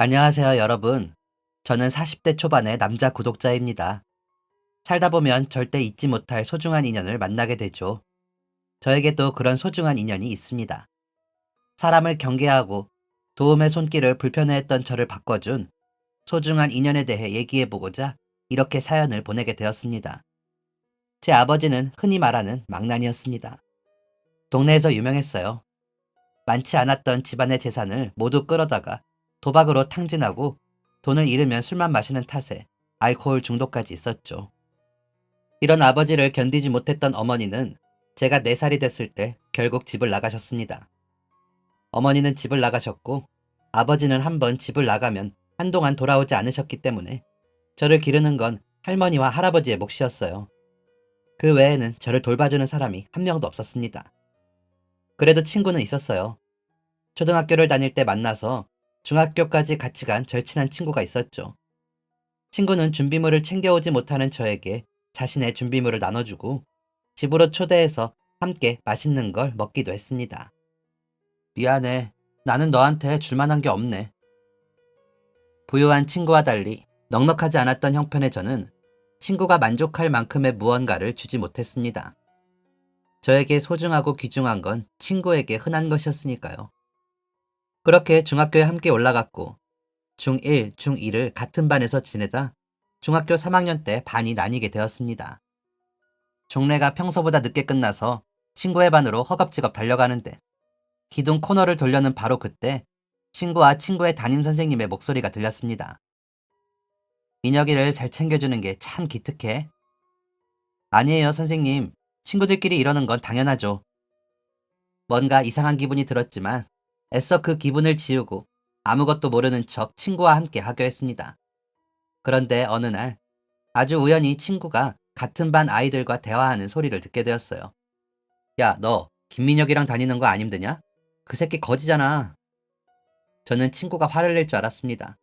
안녕하세요, 여러분. 저는 40대 초반의 남자 구독자입니다. 살다 보면 절대 잊지 못할 소중한 인연을 만나게 되죠. 저에게도 그런 소중한 인연이 있습니다. 사람을 경계하고 도움의 손길을 불편해했던 저를 바꿔준 소중한 인연에 대해 얘기해보고자 이렇게 사연을 보내게 되었습니다. 제 아버지는 흔히 말하는 망난이었습니다. 동네에서 유명했어요. 많지 않았던 집안의 재산을 모두 끌어다가 도박으로 탕진하고 돈을 잃으면 술만 마시는 탓에 알코올 중독까지 있었죠. 이런 아버지를 견디지 못했던 어머니는 제가 4살이 됐을 때 결국 집을 나가셨습니다. 어머니는 집을 나가셨고 아버지는 한번 집을 나가면 한동안 돌아오지 않으셨기 때문에 저를 기르는 건 할머니와 할아버지의 몫이었어요. 그 외에는 저를 돌봐주는 사람이 한 명도 없었습니다. 그래도 친구는 있었어요. 초등학교를 다닐 때 만나서 중학교까지 같이 간 절친한 친구가 있었죠. 친구는 준비물을 챙겨오지 못하는 저에게 자신의 준비물을 나눠주고 집으로 초대해서 함께 맛있는 걸 먹기도 했습니다. 미안해. 나는 너한테 줄 만한 게 없네. 부유한 친구와 달리 넉넉하지 않았던 형편의 저는 친구가 만족할 만큼의 무언가를 주지 못했습니다. 저에게 소중하고 귀중한 건 친구에게 흔한 것이었으니까요. 그렇게 중학교에 함께 올라갔고 중1, 중2를 같은 반에서 지내다 중학교 3학년 때 반이 나뉘게 되었습니다. 종례가 평소보다 늦게 끝나서 친구의 반으로 허겁지겁 달려가는데 기둥 코너를 돌려는 바로 그때 친구와 친구의 담임 선생님의 목소리가 들렸습니다. 민혁이를 잘 챙겨주는 게 참 기특해. 아니에요, 선생님. 친구들끼리 이러는 건 당연하죠. 뭔가 이상한 기분이 들었지만 애써 그 기분을 지우고 아무것도 모르는 척 친구와 함께 하려 했습니다. 그런데 어느 날 아주 우연히 친구가 같은 반 아이들과 대화하는 소리를 듣게 되었어요. 야, 너 김민혁이랑 다니는 거 안 힘드냐? 그 새끼 거지잖아. 저는 친구가 화를 낼 줄 알았습니다.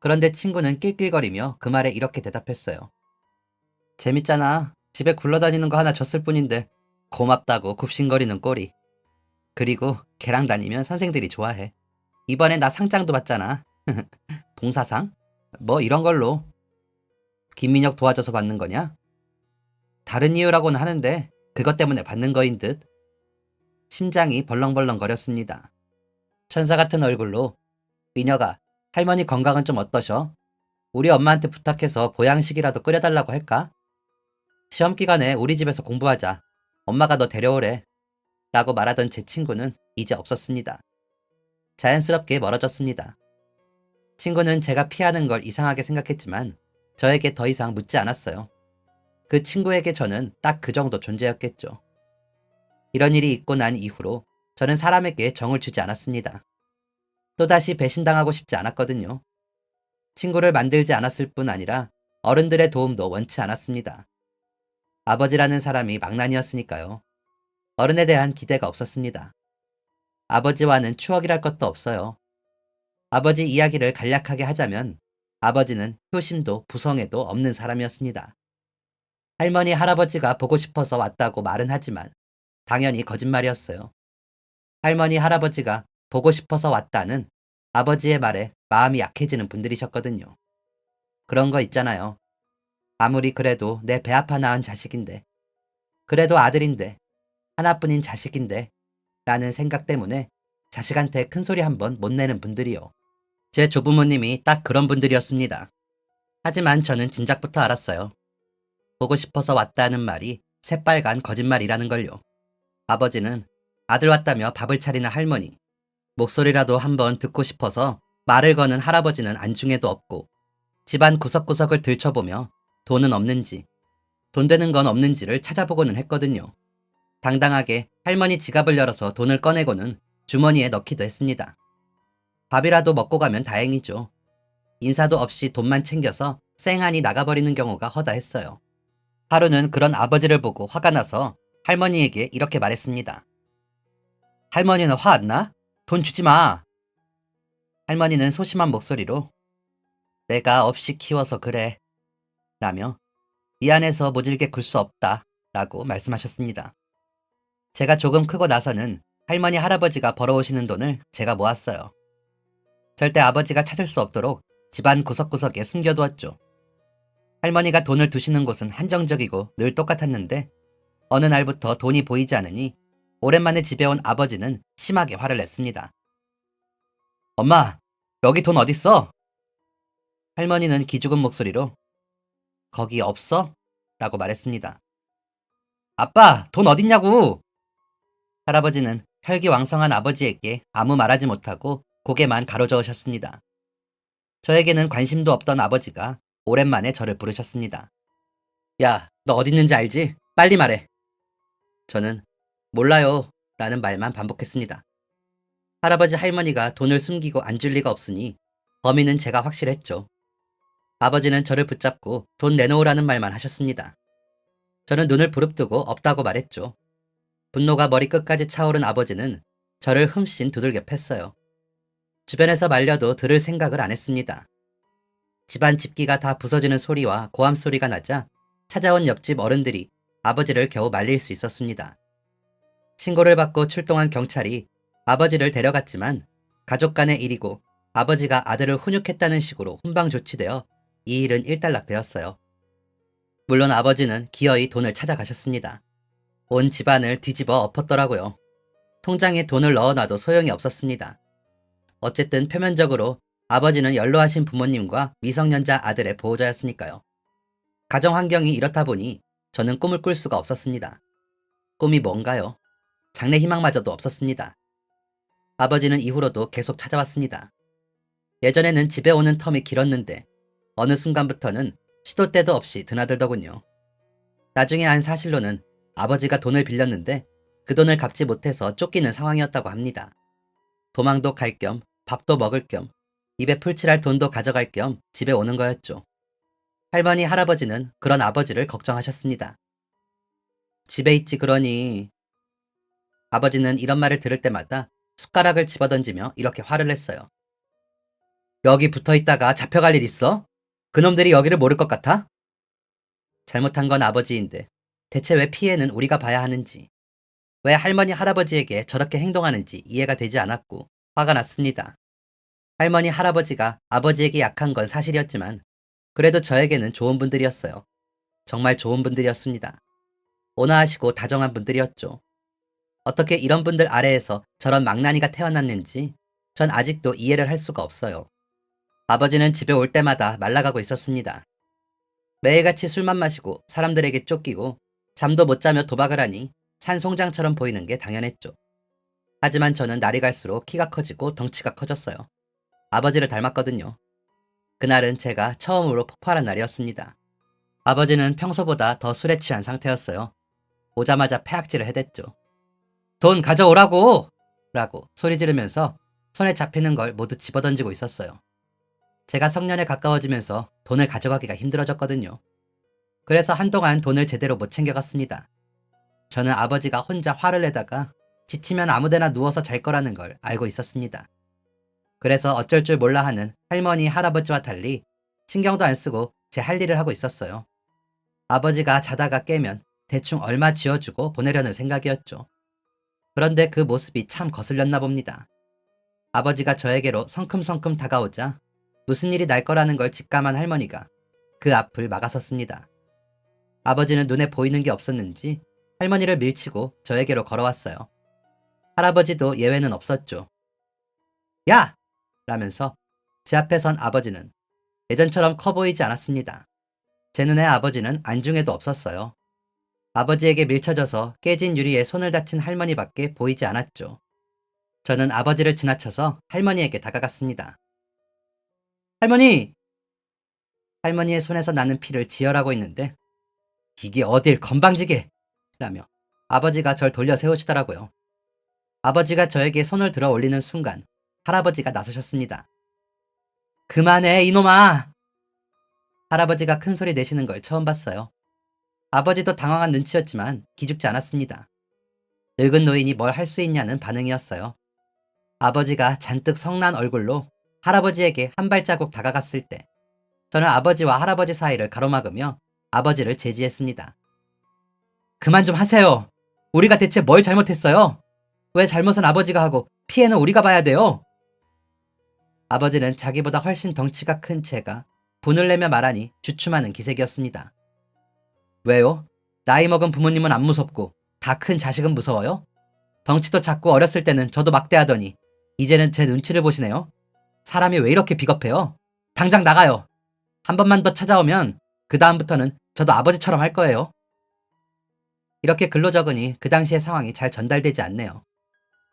그런데 친구는 낄낄거리며 그 말에 이렇게 대답했어요. 재밌잖아. 집에 굴러다니는 거 하나 줬을 뿐인데 고맙다고 굽신거리는 꼴이. 그리고 걔랑 다니면 선생들이 좋아해. 이번에 나 상장도 받잖아. 봉사상? 뭐 이런 걸로. 김민혁 도와줘서 받는 거냐? 다른 이유라고는 하는데 그것 때문에 받는 거인 듯. 심장이 벌렁벌렁 거렸습니다. 천사 같은 얼굴로 민혁아, 할머니 건강은 좀 어떠셔? 우리 엄마한테 부탁해서 보양식이라도 끓여달라고 할까? 시험 기간에 우리 집에서 공부하자. 엄마가 너 데려오래. 라고 말하던 제 친구는 이제 없었습니다. 자연스럽게 멀어졌습니다. 친구는 제가 피하는 걸 이상하게 생각했지만 저에게 더 이상 묻지 않았어요. 그 친구에게 저는 딱 그 정도 존재였겠죠. 이런 일이 있고 난 이후로 저는 사람에게 정을 주지 않았습니다. 또다시 배신당하고 싶지 않았거든요. 친구를 만들지 않았을 뿐 아니라 어른들의 도움도 원치 않았습니다. 아버지라는 사람이 망난이었으니까요. 어른에 대한 기대가 없었습니다. 아버지와는 추억이랄 것도 없어요. 아버지 이야기를 간략하게 하자면 아버지는 효심도 부성애도 없는 사람이었습니다. 할머니, 할아버지가 보고 싶어서 왔다고 말은 하지만 당연히 거짓말이었어요. 할머니, 할아버지가 보고 싶어서 왔다는 아버지의 말에 마음이 약해지는 분들이셨거든요. 그런 거 있잖아요. 아무리 그래도 내 배 아파 낳은 자식인데, 그래도 아들인데, 하나뿐인 자식인데, 라는 생각 때문에 자식한테 큰 소리 한번 못 내는 분들이요. 제 조부모님이 딱 그런 분들이었습니다. 하지만 저는 진작부터 알았어요. 보고 싶어서 왔다는 말이 새빨간 거짓말이라는 걸요. 아버지는 아들 왔다며 밥을 차리는 할머니, 목소리라도 한번 듣고 싶어서 말을 거는 할아버지는 안중에도 없고 집안 구석구석을 들춰보며 돈은 없는지, 돈 되는 건 없는지를 찾아보고는 했거든요. 당당하게 할머니 지갑을 열어서 돈을 꺼내고는 주머니에 넣기도 했습니다. 밥이라도 먹고 가면 다행이죠. 인사도 없이 돈만 챙겨서 쌩하니 나가버리는 경우가 허다했어요. 하루는 그런 아버지를 보고 화가 나서 할머니에게 이렇게 말했습니다. 할머니는 화 안 나? 돈 주지 마. 할머니는 소심한 목소리로 내가 없이 키워서 그래. 라며 이 안에서 모질게 굴 수 없다. 라고 말씀하셨습니다. 제가 조금 크고 나서는 할머니 할아버지가 벌어오시는 돈을 제가 모았어요. 절대 아버지가 찾을 수 없도록 집안 구석구석에 숨겨두었죠. 할머니가 돈을 두시는 곳은 한정적이고 늘 똑같았는데 어느 날부터 돈이 보이지 않으니 오랜만에 집에 온 아버지는 심하게 화를 냈습니다. 엄마, 여기 돈 어딨어? 할머니는 기죽은 목소리로 거기 없어? 라고 말했습니다. 아빠, 돈 어딨냐고! 할아버지는 혈기왕성한 아버지에게 아무 말하지 못하고 고개만 가로저으셨습니다. 저에게는 관심도 없던 아버지가 오랜만에 저를 부르셨습니다. 야, 너 어디 있는지 알지? 빨리 말해. 저는 몰라요 라는 말만 반복했습니다. 할아버지 할머니가 돈을 숨기고 안 줄 리가 없으니 범인은 제가 확실했죠. 아버지는 저를 붙잡고 돈 내놓으라는 말만 하셨습니다. 저는 눈을 부릅뜨고 없다고 말했죠. 분노가 머리끝까지 차오른 아버지는 저를 흠씬 두들겨 팼어요. 주변에서 말려도 들을 생각을 안 했습니다. 집안 집기가 다 부서지는 소리와 고함 소리가 나자 찾아온 옆집 어른들이 아버지를 겨우 말릴 수 있었습니다. 신고를 받고 출동한 경찰이 아버지를 데려갔지만 가족 간의 일이고 아버지가 아들을 훈육했다는 식으로 훈방 조치되어 이 일은 일단락되었어요. 물론 아버지는 기어이 돈을 찾아가셨습니다. 온 집안을 뒤집어 엎었더라고요. 통장에 돈을 넣어놔도 소용이 없었습니다. 어쨌든 표면적으로 아버지는 연로하신 부모님과 미성년자 아들의 보호자였으니까요. 가정 환경이 이렇다 보니 저는 꿈을 꿀 수가 없었습니다. 꿈이 뭔가요? 장래 희망마저도 없었습니다. 아버지는 이후로도 계속 찾아왔습니다. 예전에는 집에 오는 텀이 길었는데 어느 순간부터는 시도 때도 없이 드나들더군요. 나중에 한 사실로는 아버지가 돈을 빌렸는데 그 돈을 갚지 못해서 쫓기는 상황이었다고 합니다. 도망도 갈 겸 밥도 먹을 겸 입에 풀칠할 돈도 가져갈 겸 집에 오는 거였죠. 할머니, 할아버지는 그런 아버지를 걱정하셨습니다. 집에 있지 그러니. 아버지는 이런 말을 들을 때마다 숟가락을 집어던지며 이렇게 화를 냈어요. 여기 붙어있다가 잡혀갈 일 있어? 그놈들이 여기를 모를 것 같아? 잘못한 건 아버지인데 대체 왜 피해는 우리가 봐야 하는지, 왜 할머니, 할아버지에게 저렇게 행동하는지 이해가 되지 않았고 화가 났습니다. 할머니, 할아버지가 아버지에게 약한 건 사실이었지만 그래도 저에게는 좋은 분들이었어요. 정말 좋은 분들이었습니다. 온화하시고 다정한 분들이었죠. 어떻게 이런 분들 아래에서 저런 망나니가 태어났는지 전 아직도 이해를 할 수가 없어요. 아버지는 집에 올 때마다 말라가고 있었습니다. 매일같이 술만 마시고 사람들에게 쫓기고 잠도 못 자며 도박을 하니 산송장처럼 보이는 게 당연했죠. 하지만 저는 날이 갈수록 키가 커지고 덩치가 커졌어요. 아버지를 닮았거든요. 그날은 제가 처음으로 폭발한 날이었습니다. 아버지는 평소보다 더 술에 취한 상태였어요. 오자마자 패악질을 해댔죠. 돈 가져오라고! 라고 소리 지르면서 손에 잡히는 걸 모두 집어던지고 있었어요. 제가 성년에 가까워지면서 돈을 가져가기가 힘들어졌거든요. 그래서 한동안 돈을 제대로 못 챙겨갔습니다. 저는 아버지가 혼자 화를 내다가 지치면 아무데나 누워서 잘 거라는 걸 알고 있었습니다. 그래서 어쩔 줄 몰라 하는 할머니, 할아버지와 달리 신경도 안 쓰고 제 할 일을 하고 있었어요. 아버지가 자다가 깨면 대충 얼마 쥐어주고 보내려는 생각이었죠. 그런데 그 모습이 참 거슬렸나 봅니다. 아버지가 저에게로 성큼성큼 다가오자 무슨 일이 날 거라는 걸 직감한 할머니가 그 앞을 막아섰습니다. 아버지는 눈에 보이는 게 없었는지 할머니를 밀치고 저에게로 걸어왔어요. 할아버지도 예외는 없었죠. 야! 라면서 제 앞에 선 아버지는 예전처럼 커 보이지 않았습니다. 제 눈에 아버지는 안중에도 없었어요. 아버지에게 밀쳐져서 깨진 유리에 손을 다친 할머니밖에 보이지 않았죠. 저는 아버지를 지나쳐서 할머니에게 다가갔습니다. 할머니! 할머니의 손에서 나는 피를 지혈하고 있는데 이게 어딜 건방지게! 라며 아버지가 절 돌려 세우시더라고요. 아버지가 저에게 손을 들어 올리는 순간 할아버지가 나서셨습니다. 그만해 이놈아! 할아버지가 큰 소리 내시는 걸 처음 봤어요. 아버지도 당황한 눈치였지만 기죽지 않았습니다. 늙은 노인이 뭘 할 수 있냐는 반응이었어요. 아버지가 잔뜩 성난 얼굴로 할아버지에게 한 발자국 다가갔을 때 저는 아버지와 할아버지 사이를 가로막으며 아버지를 제지했습니다. 그만 좀 하세요. 우리가 대체 뭘 잘못했어요? 왜 잘못은 아버지가 하고 피해는 우리가 봐야 돼요? 아버지는 자기보다 훨씬 덩치가 큰 제가 분을 내며 말하니 주춤하는 기색이었습니다. 왜요? 나이 먹은 부모님은 안 무섭고 다 큰 자식은 무서워요? 덩치도 작고 어렸을 때는 저도 막대하더니 이제는 제 눈치를 보시네요. 사람이 왜 이렇게 비겁해요? 당장 나가요. 한 번만 더 찾아오면 그 다음부터는 저도 아버지처럼 할 거예요. 이렇게 글로 적으니 그 당시의 상황이 잘 전달되지 않네요.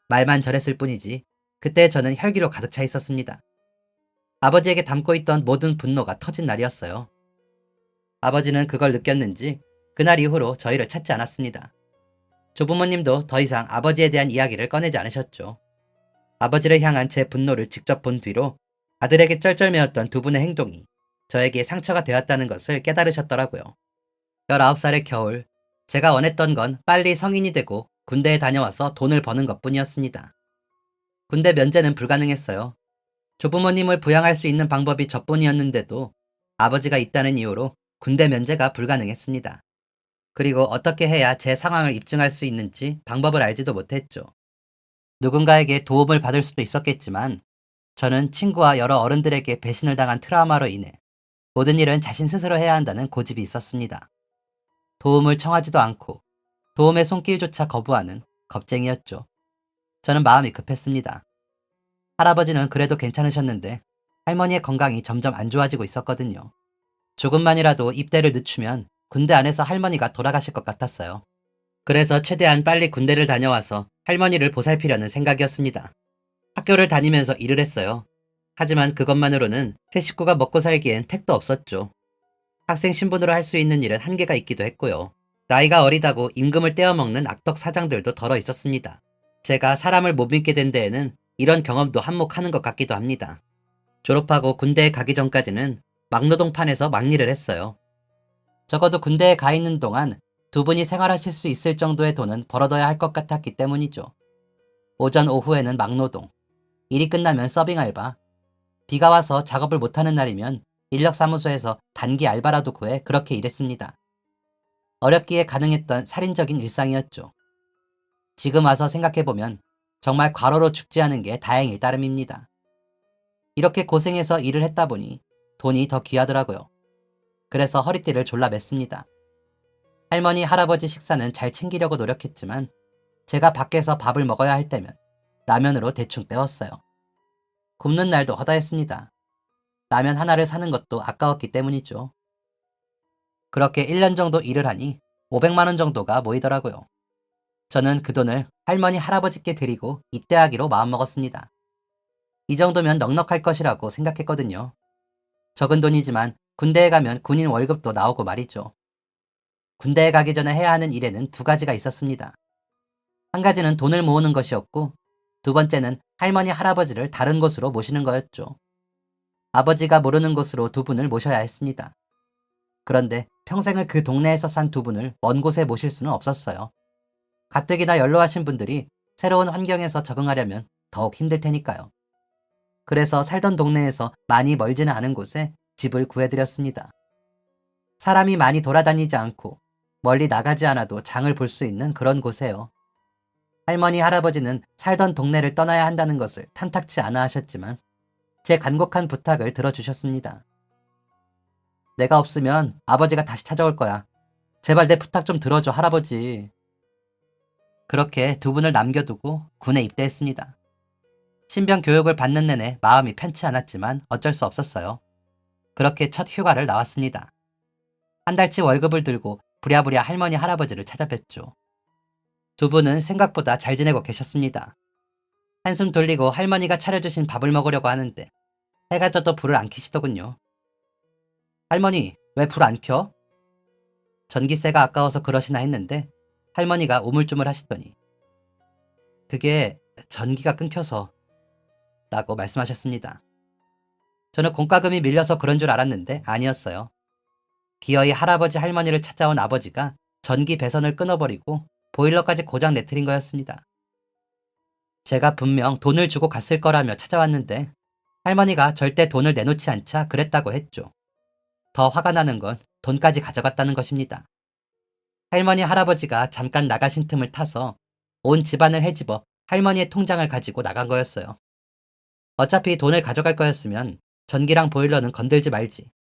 말만 저랬을 뿐이지 그때 저는 혈기로 가득 차 있었습니다. 아버지에게 담고 있던 모든 분노가 터진 날이었어요. 아버지는 그걸 느꼈는지 그날 이후로 저희를 찾지 않았습니다. 조부모님도 더 이상 아버지에 대한 이야기를 꺼내지 않으셨죠. 아버지를 향한 제 분노를 직접 본 뒤로 아들에게 쩔쩔매었던 두 분의 행동이 저에게 상처가 되었다는 것을 깨달으셨더라고요. 19살의 겨울, 제가 원했던 건 빨리 성인이 되고 군대에 다녀와서 돈을 버는 것뿐이었습니다. 군대 면제는 불가능했어요. 조부모님을 부양할 수 있는 방법이 저뿐이었는데도 아버지가 있다는 이유로 군대 면제가 불가능했습니다. 그리고 어떻게 해야 제 상황을 입증할 수 있는지 방법을 알지도 못했죠. 누군가에게 도움을 받을 수도 있었겠지만 저는 친구와 여러 어른들에게 배신을 당한 트라우마로 인해 모든 일은 자신 스스로 해야 한다는 고집이 있었습니다. 도움을 청하지도 않고 도움의 손길조차 거부하는 겁쟁이였죠. 저는 마음이 급했습니다. 할아버지는 그래도 괜찮으셨는데 할머니의 건강이 점점 안 좋아지고 있었거든요. 조금만이라도 입대를 늦추면 군대 안에서 할머니가 돌아가실 것 같았어요. 그래서 최대한 빨리 군대를 다녀와서 할머니를 보살피려는 생각이었습니다. 학교를 다니면서 일을 했어요. 하지만 그것만으로는 새 식구가 먹고 살기엔 택도 없었죠. 학생 신분으로 할 수 있는 일은 한계가 있기도 했고요. 나이가 어리다고 임금을 떼어먹는 악덕 사장들도 덜어 있었습니다. 제가 사람을 못 믿게 된 데에는 이런 경험도 한몫하는 것 같기도 합니다. 졸업하고 군대에 가기 전까지는 막노동판에서 막일을 했어요. 적어도 군대에 가 있는 동안 두 분이 생활하실 수 있을 정도의 돈은 벌어둬야 할 것 같았기 때문이죠. 오전 오후에는 막노동, 일이 끝나면 서빙 알바, 비가 와서 작업을 못하는 날이면 인력사무소에서 단기 알바라도 구해 그렇게 일했습니다. 어렵기에 가능했던 살인적인 일상이었죠. 지금 와서 생각해보면 정말 과로로 죽지 않은 게 다행일 따름입니다. 이렇게 고생해서 일을 했다 보니 돈이 더 귀하더라고요. 그래서 허리띠를 졸라 맸습니다. 할머니, 할아버지 식사는 잘 챙기려고 노력했지만 제가 밖에서 밥을 먹어야 할 때면 라면으로 대충 때웠어요. 굶는 날도 허다했습니다. 라면 하나를 사는 것도 아까웠기 때문이죠. 그렇게 1년 정도 일을 하니 500만 원 정도가 모이더라고요. 저는 그 돈을 할머니, 할아버지께 드리고 입대하기로 마음먹었습니다. 이 정도면 넉넉할 것이라고 생각했거든요. 적은 돈이지만 군대에 가면 군인 월급도 나오고 말이죠. 군대에 가기 전에 해야 하는 일에는 두 가지가 있었습니다. 한 가지는 돈을 모으는 것이었고, 두 번째는 할머니, 할아버지를 다른 곳으로 모시는 거였죠. 아버지가 모르는 곳으로 두 분을 모셔야 했습니다. 그런데 평생을 그 동네에서 산 두 분을 먼 곳에 모실 수는 없었어요. 가뜩이나 연로하신 분들이 새로운 환경에서 적응하려면 더욱 힘들 테니까요. 그래서 살던 동네에서 많이 멀지는 않은 곳에 집을 구해드렸습니다. 사람이 많이 돌아다니지 않고 멀리 나가지 않아도 장을 볼 수 있는 그런 곳에요. 할머니, 할아버지는 살던 동네를 떠나야 한다는 것을 탐탁치 않아 하셨지만 제 간곡한 부탁을 들어주셨습니다. 내가 없으면 아버지가 다시 찾아올 거야. 제발 내 부탁 좀 들어줘, 할아버지. 그렇게 두 분을 남겨두고 군에 입대했습니다. 신병 교육을 받는 내내 마음이 편치 않았지만 어쩔 수 없었어요. 그렇게 첫 휴가를 나왔습니다. 한 달치 월급을 들고 부랴부랴 할머니, 할아버지를 찾아뵙죠. 두 분은 생각보다 잘 지내고 계셨습니다. 한숨 돌리고 할머니가 차려주신 밥을 먹으려고 하는데 해가 져도 불을 안 켜시더군요. 할머니, 왜 불 안 켜? 전기세가 아까워서 그러시나 했는데 할머니가 우물쭈물 하시더니 그게 전기가 끊겨서 라고 말씀하셨습니다. 저는 공과금이 밀려서 그런 줄 알았는데 아니었어요. 기어이 할아버지 할머니를 찾아온 아버지가 전기 배선을 끊어버리고 보일러까지 고장 내트린 거였습니다. 제가 분명 돈을 주고 갔을 거라며 찾아왔는데 할머니가 절대 돈을 내놓지 않자 그랬다고 했죠. 더 화가 나는 건 돈까지 가져갔다는 것입니다. 할머니, 할아버지가 잠깐 나가신 틈을 타서 온 집안을 헤집어 할머니의 통장을 가지고 나간 거였어요. 어차피 돈을 가져갈 거였으면 전기랑 보일러는 건들지 말지.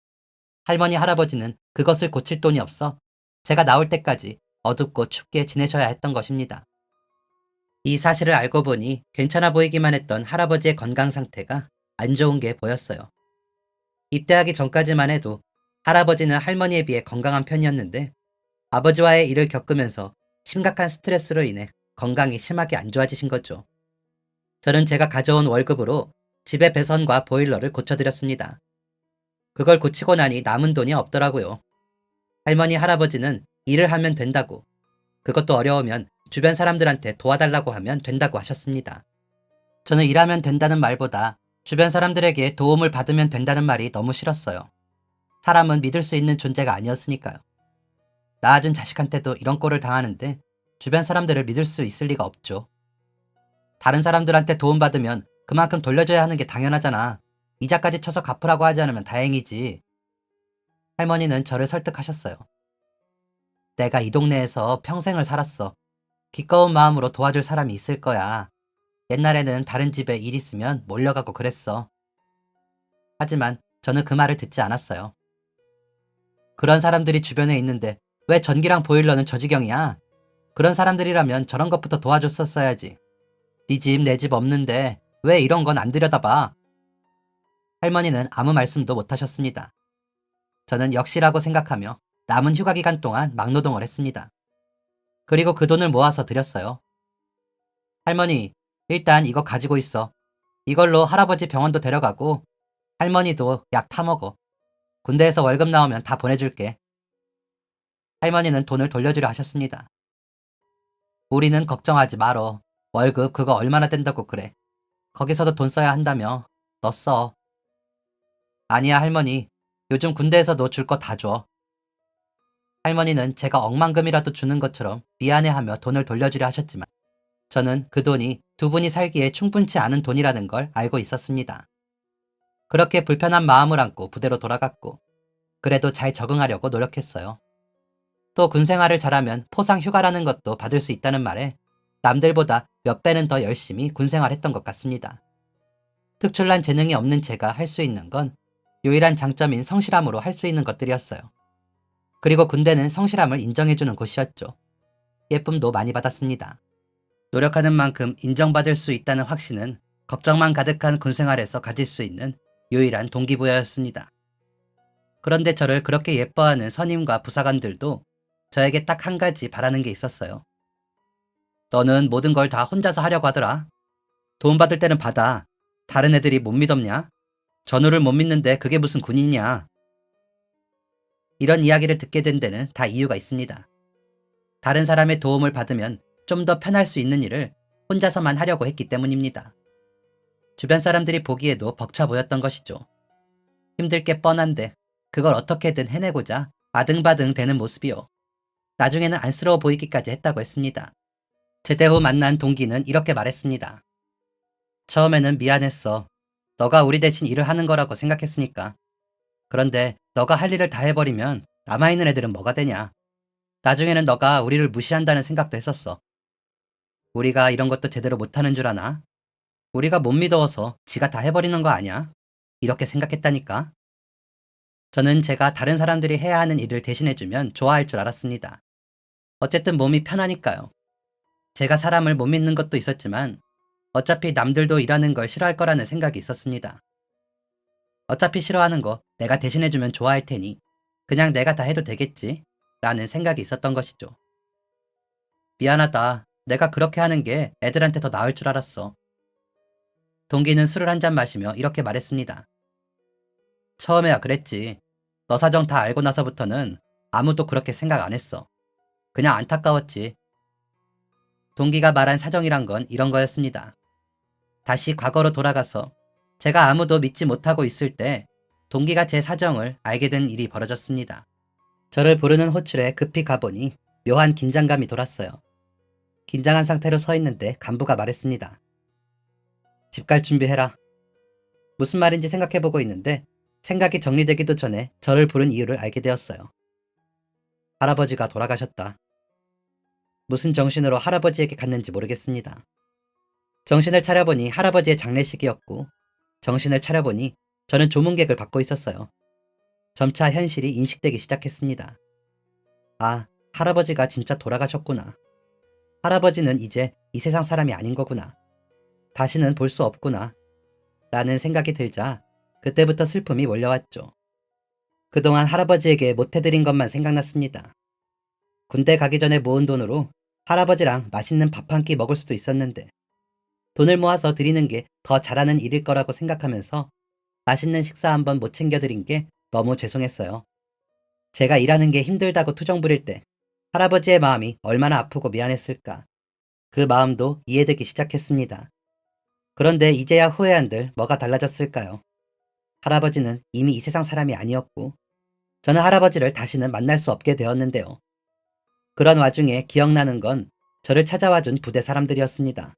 할머니, 할아버지는 그것을 고칠 돈이 없어 제가 나올 때까지 어둡고 춥게 지내셔야 했던 것입니다. 이 사실을 알고 보니 괜찮아 보이기만 했던 할아버지의 건강 상태가 안 좋은 게 보였어요. 입대하기 전까지만 해도 할아버지는 할머니에 비해 건강한 편이었는데 아버지와의 일을 겪으면서 심각한 스트레스로 인해 건강이 심하게 안 좋아지신 거죠. 저는 제가 가져온 월급으로 집의 배선과 보일러를 고쳐드렸습니다. 그걸 고치고 나니 남은 돈이 없더라고요. 할머니, 할아버지는 일을 하면 된다고, 그것도 어려우면 주변 사람들한테 도와달라고 하면 된다고 하셨습니다. 저는 일하면 된다는 말보다 주변 사람들에게 도움을 받으면 된다는 말이 너무 싫었어요. 사람은 믿을 수 있는 존재가 아니었으니까요. 낳아준 자식한테도 이런 꼴을 당하는데 주변 사람들을 믿을 수 있을 리가 없죠. 다른 사람들한테 도움받으면 그만큼 돌려줘야 하는 게 당연하잖아. 이자까지 쳐서 갚으라고 하지 않으면 다행이지. 할머니는 저를 설득하셨어요. 내가 이 동네에서 평생을 살았어. 기꺼운 마음으로 도와줄 사람이 있을 거야. 옛날에는 다른 집에 일 있으면 몰려가고 그랬어. 하지만 저는 그 말을 듣지 않았어요. 그런 사람들이 주변에 있는데 왜 전기랑 보일러는 저 지경이야? 그런 사람들이라면 저런 것부터 도와줬었어야지. 네 집, 내 집 없는데 왜 이런 건 안 들여다봐? 할머니는 아무 말씀도 못 하셨습니다. 저는 역시라고 생각하며 남은 휴가 기간 동안 막노동을 했습니다. 그리고 그 돈을 모아서 드렸어요. 할머니, 일단 이거 가지고 있어. 이걸로 할아버지 병원도 데려가고 할머니도 약 타먹어. 군대에서 월급 나오면 다 보내줄게. 할머니는 돈을 돌려주려 하셨습니다. 우리는 걱정하지 말어. 월급 그거 얼마나 된다고 그래. 거기서도 돈 써야 한다며. 너 써. 아니야, 할머니. 요즘 군대에서도 줄 거 다 줘. 할머니는 제가 억만금이라도 주는 것처럼 미안해하며 돈을 돌려주려 하셨지만 저는 그 돈이 두 분이 살기에 충분치 않은 돈이라는 걸 알고 있었습니다. 그렇게 불편한 마음을 안고 부대로 돌아갔고 그래도 잘 적응하려고 노력했어요. 또 군생활을 잘하면 포상 휴가라는 것도 받을 수 있다는 말에 남들보다 몇 배는 더 열심히 군생활했던 것 같습니다. 특출난 재능이 없는 제가 할 수 있는 건 유일한 장점인 성실함으로 할 수 있는 것들이었어요. 그리고 군대는 성실함을 인정해주는 곳이었죠. 예쁨도 많이 받았습니다. 노력하는 만큼 인정받을 수 있다는 확신은 걱정만 가득한 군생활에서 가질 수 있는 유일한 동기부여였습니다. 그런데 저를 그렇게 예뻐하는 선임과 부사관들도 저에게 딱 한 가지 바라는 게 있었어요. 너는 모든 걸 다 혼자서 하려고 하더라. 도움받을 때는 받아. 다른 애들이 못 믿었냐? 전우를 못 믿는데 그게 무슨 군인이냐? 이런 이야기를 듣게 된 데는 다 이유가 있습니다. 다른 사람의 도움을 받으면 좀 더 편할 수 있는 일을 혼자서만 하려고 했기 때문입니다. 주변 사람들이 보기에도 벅차 보였던 것이죠. 힘들 게 뻔한데 그걸 어떻게든 해내고자 아등바등 되는 모습이요. 나중에는 안쓰러워 보이기까지 했다고 했습니다. 제대 후 만난 동기는 이렇게 말했습니다. 처음에는 미안했어. 너가 우리 대신 일을 하는 거라고 생각했으니까. 그런데 너가 할 일을 다 해버리면 남아있는 애들은 뭐가 되냐. 나중에는 너가 우리를 무시한다는 생각도 했었어. 우리가 이런 것도 제대로 못하는 줄 아나? 우리가 못 믿어서 지가 다 해버리는 거 아니야? 이렇게 생각했다니까. 저는 제가 다른 사람들이 해야 하는 일을 대신해주면 좋아할 줄 알았습니다. 어쨌든 몸이 편하니까요. 제가 사람을 못 믿는 것도 있었지만 어차피 남들도 일하는 걸 싫어할 거라는 생각이 있었습니다. 어차피 싫어하는 거 내가 대신해주면 좋아할 테니 그냥 내가 다 해도 되겠지 라는 생각이 있었던 것이죠. 미안하다. 내가 그렇게 하는 게 애들한테 더 나을 줄 알았어. 동기는 술을 한 잔 마시며 이렇게 말했습니다. 처음에야 그랬지. 너 사정 다 알고 나서부터는 아무도 그렇게 생각 안 했어. 그냥 안타까웠지. 동기가 말한 사정이란 건 이런 거였습니다. 다시 과거로 돌아가서 제가 아무도 믿지 못하고 있을 때 동기가 제 사정을 알게 된 일이 벌어졌습니다. 저를 부르는 호출에 급히 가보니 묘한 긴장감이 돌았어요. 긴장한 상태로 서 있는데 간부가 말했습니다. 집 갈 준비해라. 무슨 말인지 생각해보고 있는데 생각이 정리되기도 전에 저를 부른 이유를 알게 되었어요. 할아버지가 돌아가셨다. 무슨 정신으로 할아버지에게 갔는지 모르겠습니다. 정신을 차려보니 할아버지의 장례식이었고 정신을 차려보니 저는 조문객을 받고 있었어요. 점차 현실이 인식되기 시작했습니다. 아, 할아버지가 진짜 돌아가셨구나. 할아버지는 이제 이 세상 사람이 아닌 거구나. 다시는 볼 수 없구나. 라는 생각이 들자 그때부터 슬픔이 몰려왔죠. 그동안 할아버지에게 못해드린 것만 생각났습니다. 군대 가기 전에 모은 돈으로 할아버지랑 맛있는 밥 한 끼 먹을 수도 있었는데 돈을 모아서 드리는 게 더 잘하는 일일 거라고 생각하면서 맛있는 식사 한번 못 챙겨드린 게 너무 죄송했어요. 제가 일하는 게 힘들다고 투정 부릴 때 할아버지의 마음이 얼마나 아프고 미안했을까. 그 마음도 이해되기 시작했습니다. 그런데 이제야 후회한들 뭐가 달라졌을까요? 할아버지는 이미 이 세상 사람이 아니었고 저는 할아버지를 다시는 만날 수 없게 되었는데요. 그런 와중에 기억나는 건 저를 찾아와준 부대 사람들이었습니다.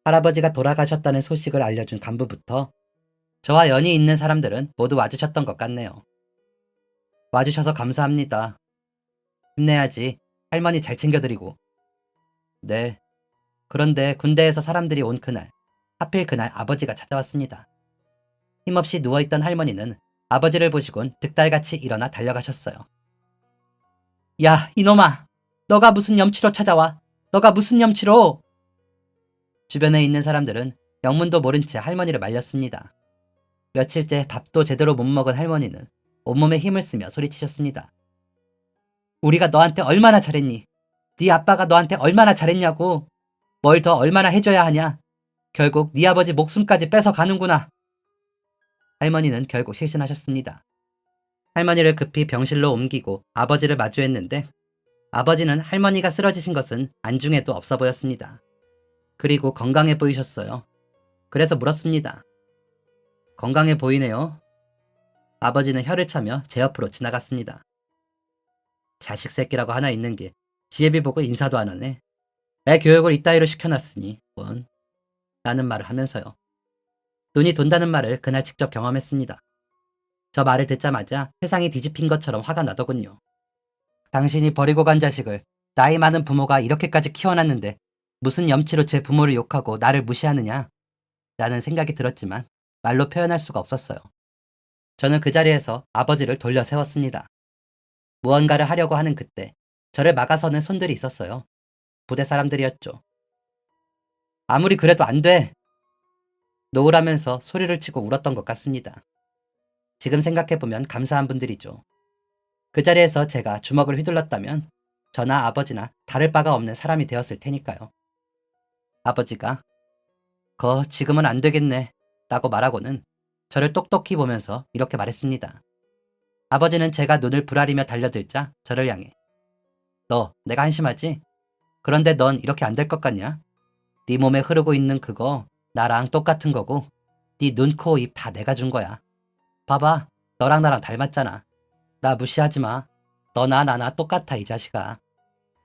할아버지가 돌아가셨다는 소식을 알려준 간부부터 저와 연이 있는 사람들은 모두 와주셨던 것 같네요. 와주셔서 감사합니다. 힘내야지. 할머니 잘 챙겨드리고. 네. 그런데 군대에서 사람들이 온 그날, 하필 그날 아버지가 찾아왔습니다. 힘없이 누워있던 할머니는 아버지를 보시곤 득달같이 일어나 달려가셨어요. 야, 이놈아! 너가 무슨 염치로 찾아와? 너가 무슨 염치로? 주변에 있는 사람들은 영문도 모른 채 할머니를 말렸습니다. 며칠째 밥도 제대로 못 먹은 할머니는 온몸에 힘을 쓰며 소리치셨습니다. 우리가 너한테 얼마나 잘했니? 네 아빠가 너한테 얼마나 잘했냐고. 뭘 더 얼마나 해줘야 하냐. 결국 네 아버지 목숨까지 뺏어 가는구나. 할머니는 결국 실신하셨습니다. 할머니를 급히 병실로 옮기고 아버지를 마주했는데 아버지는 할머니가 쓰러지신 것은 안중에도 없어 보였습니다. 그리고 건강해 보이셨어요. 그래서 물었습니다. 건강해 보이네요. 아버지는 혀를 차며 제 옆으로 지나갔습니다. 자식 새끼라고 하나 있는 게 지혜비 보고 인사도 안 하네. 애 교육을 이따위로 시켜놨으니 뭔 라는 말을 하면서요. 눈이 돈다는 말을 그날 직접 경험했습니다. 저 말을 듣자마자 세상이 뒤집힌 것처럼 화가 나더군요. 당신이 버리고 간 자식을 나이 많은 부모가 이렇게까지 키워놨는데 무슨 염치로 제 부모를 욕하고 나를 무시하느냐? 라는 생각이 들었지만 말로 표현할 수가 없었어요. 저는 그 자리에서 아버지를 돌려 세웠습니다. 무언가를 하려고 하는 그때 저를 막아서는 손들이 있었어요. 부대 사람들이었죠. 아무리 그래도 안 돼! 노을하면서 소리를 치고 울었던 것 같습니다. 지금 생각해보면 감사한 분들이죠. 그 자리에서 제가 주먹을 휘둘렀다면 저나 아버지나 다를 바가 없는 사람이 되었을 테니까요. 아버지가 지금은 안 되겠네 라고 말하고는 저를 똑똑히 보면서 이렇게 말했습니다. 아버지는 제가 눈을 부라리며 달려들자 저를 향해 너 내가 한심하지? 그런데 넌 이렇게 안 될 것 같냐? 네 몸에 흐르고 있는 그거 나랑 똑같은 거고 네 눈, 코, 입 다 내가 준 거야. 봐봐, 너랑 나랑 닮았잖아. 나 무시하지 마. 너나 나나 똑같아 이 자식아.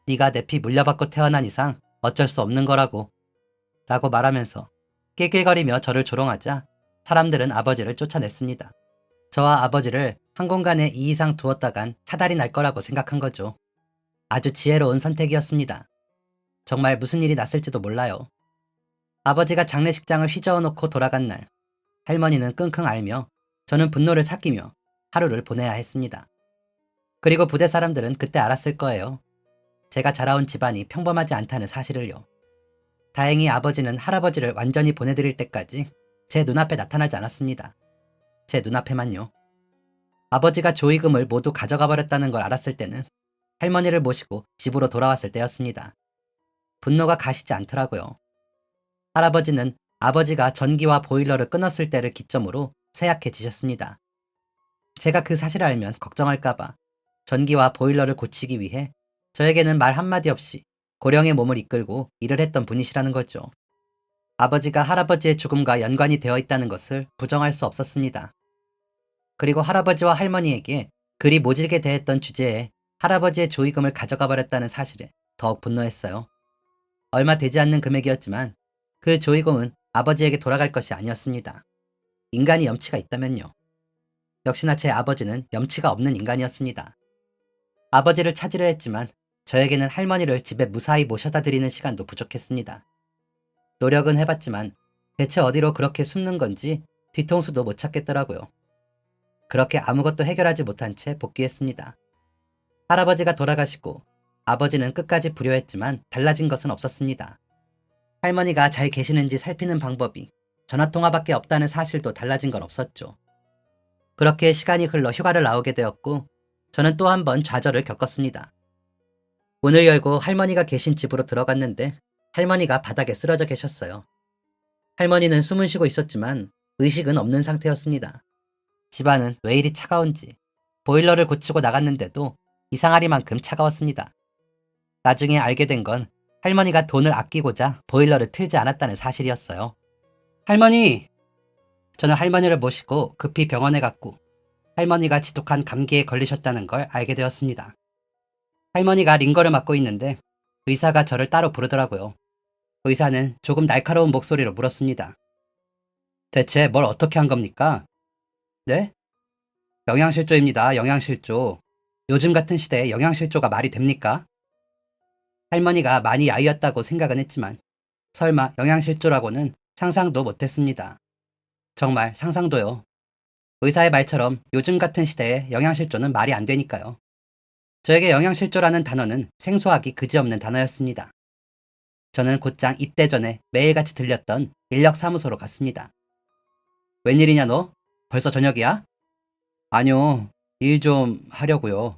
네가 내 피 물려받고 태어난 이상 어쩔 수 없는 거라고. 라고 말하면서 낄낄거리며 저를 조롱하자 사람들은 아버지를 쫓아냈습니다. 저와 아버지를 한 공간에 이 이상 두었다간 사달이 날 거라고 생각한 거죠. 아주 지혜로운 선택이었습니다. 정말 무슨 일이 났을지도 몰라요. 아버지가 장례식장을 휘저어 놓고 돌아간 날 할머니는 끙끙 앓며 저는 분노를 삭히며 하루를 보내야 했습니다. 그리고 부대 사람들은 그때 알았을 거예요. 제가 자라온 집안이 평범하지 않다는 사실을요. 다행히 아버지는 할아버지를 완전히 보내드릴 때까지 제 눈앞에 나타나지 않았습니다. 제 눈앞에만요. 아버지가 조의금을 모두 가져가 버렸다는 걸 알았을 때는 할머니를 모시고 집으로 돌아왔을 때였습니다. 분노가 가시지 않더라고요. 할아버지는 아버지가 전기와 보일러를 끊었을 때를 기점으로 쇠약해지셨습니다. 제가 그 사실을 알면 걱정할까봐 전기와 보일러를 고치기 위해 저에게는 말 한마디 없이 고령의 몸을 이끌고 일을 했던 분이시라는 거죠. 아버지가 할아버지의 죽음과 연관이 되어 있다는 것을 부정할 수 없었습니다. 그리고 할아버지와 할머니에게 그리 모질게 대했던 주제에 할아버지의 조의금을 가져가 버렸다는 사실에 더욱 분노했어요. 얼마 되지 않는 금액이었지만 그 조의금은 아버지에게 돌아갈 것이 아니었습니다. 인간이 염치가 있다면요. 역시나 제 아버지는 염치가 없는 인간이었습니다. 아버지를 찾으려 했지만 저에게는 할머니를 집에 무사히 모셔다 드리는 시간도 부족했습니다. 노력은 해봤지만 대체 어디로 그렇게 숨는 건지 뒤통수도 못 찾겠더라고요. 그렇게 아무것도 해결하지 못한 채 복귀했습니다. 할아버지가 돌아가시고 아버지는 끝까지 불효했지만 달라진 것은 없었습니다. 할머니가 잘 계시는지 살피는 방법이 전화통화밖에 없다는 사실도 달라진 건 없었죠. 그렇게 시간이 흘러 휴가를 나오게 되었고 저는 또 한 번 좌절을 겪었습니다. 문을 열고 할머니가 계신 집으로 들어갔는데 할머니가 바닥에 쓰러져 계셨어요. 할머니는 숨은 쉬고 있었지만 의식은 없는 상태였습니다. 집안은 왜 이리 차가운지 보일러를 고치고 나갔는데도 이상하리만큼 차가웠습니다. 나중에 알게 된 건 할머니가 돈을 아끼고자 보일러를 틀지 않았다는 사실이었어요. 할머니! 저는 할머니를 모시고 급히 병원에 갔고 할머니가 지독한 감기에 걸리셨다는 걸 알게 되었습니다. 할머니가 링거를 맞고 있는데 의사가 저를 따로 부르더라고요. 의사는 조금 날카로운 목소리로 물었습니다. 대체 뭘 어떻게 한 겁니까? 네? 영양실조입니다. 영양실조. 요즘 같은 시대에 영양실조가 말이 됩니까? 할머니가 많이 야위었다고 생각은 했지만 설마 영양실조라고는 상상도 못했습니다. 정말 상상도요. 의사의 말처럼 요즘 같은 시대에 영양실조는 말이 안 되니까요. 저에게 영양실조라는 단어는 생소하기 그지없는 단어였습니다. 저는 곧장 입대 전에 매일같이 들렸던 인력사무소로 갔습니다. 웬일이냐 너? 벌써 저녁이야? 아니요, 일 좀 하려고요.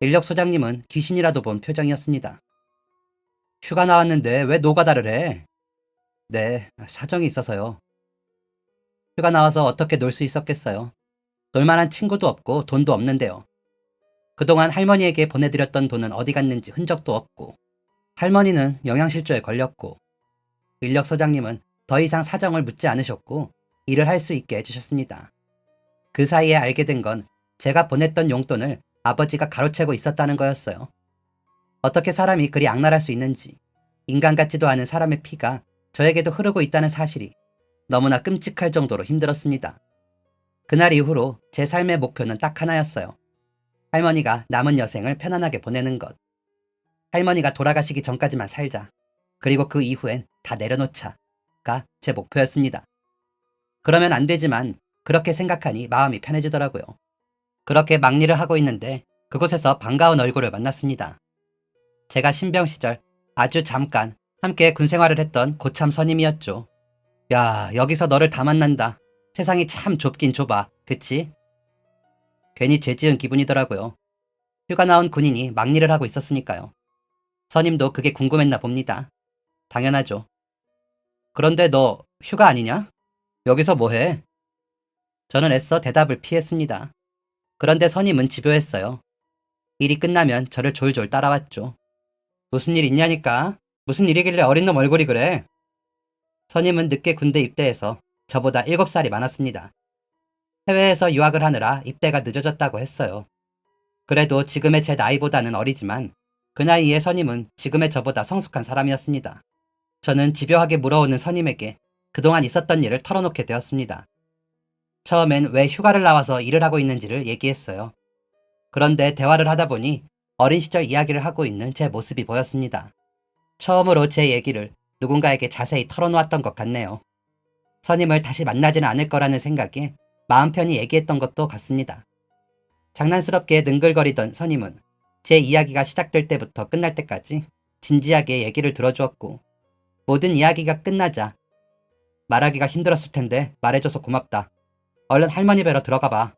인력소장님은 귀신이라도 본 표정이었습니다. 휴가 나왔는데 왜 노가다를 해? 네, 사정이 있어서요. 휴가 나와서 어떻게 놀 수 있었겠어요. 놀만한 친구도 없고 돈도 없는데요. 그동안 할머니에게 보내드렸던 돈은 어디 갔는지 흔적도 없고 할머니는 영양실조에 걸렸고 인력소장님은 더 이상 사정을 묻지 않으셨고 일을 할 수 있게 해주셨습니다. 그 사이에 알게 된 건 제가 보냈던 용돈을 아버지가 가로채고 있었다는 거였어요. 어떻게 사람이 그리 악랄할 수 있는지, 인간 같지도 않은 사람의 피가 저에게도 흐르고 있다는 사실이 너무나 끔찍할 정도로 힘들었습니다. 그날 이후로 제 삶의 목표는 딱 하나였어요. 할머니가 남은 여생을 편안하게 보내는 것. 할머니가 돌아가시기 전까지만 살자. 그리고 그 이후엔 다 내려놓자가 제 목표였습니다. 그러면 안 되지만 그렇게 생각하니 마음이 편해지더라고요. 그렇게 막일을 하고 있는데 그곳에서 반가운 얼굴을 만났습니다. 제가 신병 시절 아주 잠깐 함께 군 생활을 했던 고참 선임이었죠. 야, 여기서 너를 다 만난다. 세상이 참 좁긴 좁아. 그치? 괜히 죄 지은 기분이더라고요. 휴가 나온 군인이 막일을 하고 있었으니까요. 선임도 그게 궁금했나 봅니다. 당연하죠. 그런데 너 휴가 아니냐? 여기서 뭐해? 저는 애써 대답을 피했습니다. 그런데 선임은 집요했어요. 일이 끝나면 저를 졸졸 따라왔죠. 무슨 일 있냐니까? 무슨 일이길래 어린 놈 얼굴이 그래? 선임은 늦게 군대 입대해서 저보다 7살이 많았습니다. 해외에서 유학을 하느라 입대가 늦어졌다고 했어요. 그래도 지금의 제 나이보다는 어리지만 그 나이에 선임은 지금의 저보다 성숙한 사람이었습니다. 저는 집요하게 물어오는 선임에게 그동안 있었던 일을 털어놓게 되었습니다. 처음엔 왜 휴가를 나와서 일을 하고 있는지를 얘기했어요. 그런데 대화를 하다 보니 어린 시절 이야기를 하고 있는 제 모습이 보였습니다. 처음으로 제 얘기를 누군가에게 자세히 털어놓았던 것 같네요. 선임을 다시 만나지는 않을 거라는 생각에 마음 편히 얘기했던 것도 같습니다. 장난스럽게 능글거리던 선임은 제 이야기가 시작될 때부터 끝날 때까지 진지하게 얘기를 들어주었고 모든 이야기가 끝나자 말하기가 힘들었을 텐데 말해줘서 고맙다. 얼른 할머니 뵈러 들어가 봐.